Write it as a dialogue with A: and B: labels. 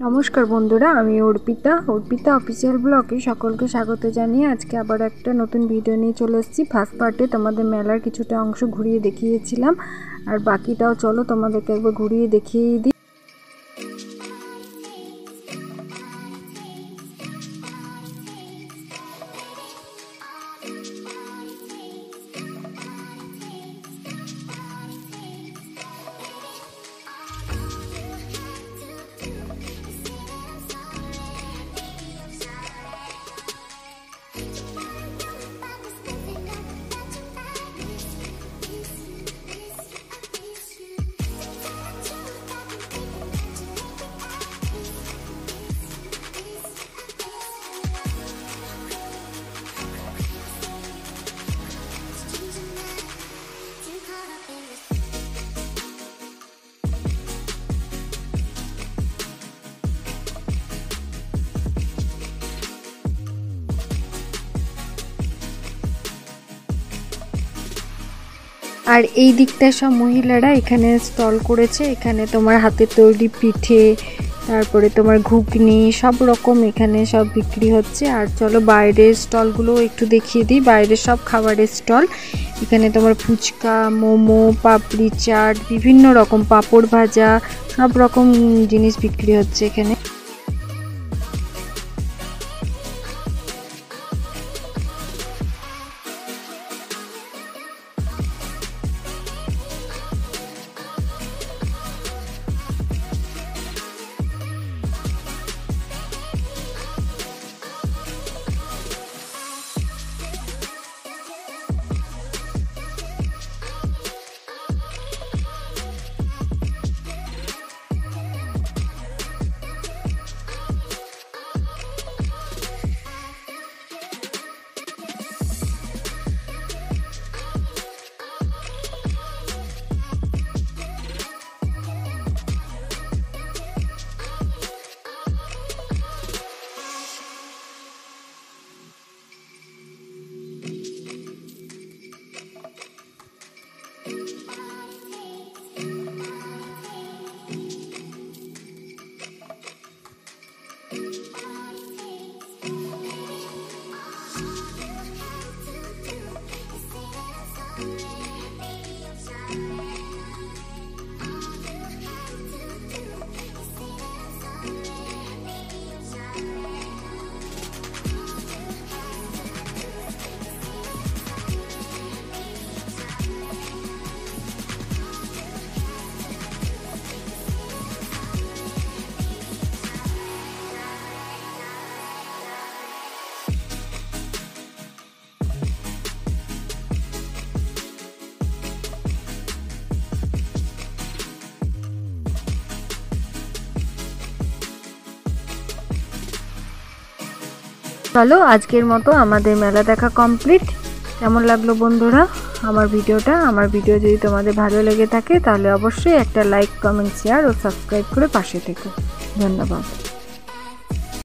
A: নমস্কার বন্ধুরা, আমি অর্পিতা অফিসিয়াল ব্লগে সকলকে স্বাগত জানিয়ে আজকে আবার একটা নতুন ভিডিও নিয়ে চলে এসেছি। ফার্স্ট পার্টে তোমাদের মেলার কিছুটা অংশ ঘুরিয়ে দেখিয়েছিলাম, আর বাকিটাও চলো তোমাদেরকে একবার ঘুরিয়ে দেখিয়ে দিই। আর এই দিকটা সব মহিলারা এখানে স্টল করেছে। এখানে তোমার হাতে তৈরি পিঠে, তারপরে তোমার ঘুগনি, সব রকম এখানে সব বিক্রি হচ্ছে। আর চলো বাইরের স্টলগুলো একটু দেখিয়ে দিই। বাইরের সব খাবারের স্টল, এখানে তোমার ফুচকা, মোমো, পাপড়ি চাট, বিভিন্ন রকম পাঁপড় ভাজা, সব রকম জিনিস বিক্রি হচ্ছে এখানে। চলো আজকের মতো আমাদের মেলা দেখা কমপ্লিট। কেমন লাগলো বন্ধুরা আমার ভিডিও যদি তোমাদের ভালো লেগে থাকে তাহলে অবশ্যই একটা লাইক, কমেন্ট, শেয়ার ও সাবস্ক্রাইব করে পাশে থেকো। ধন্যবাদ।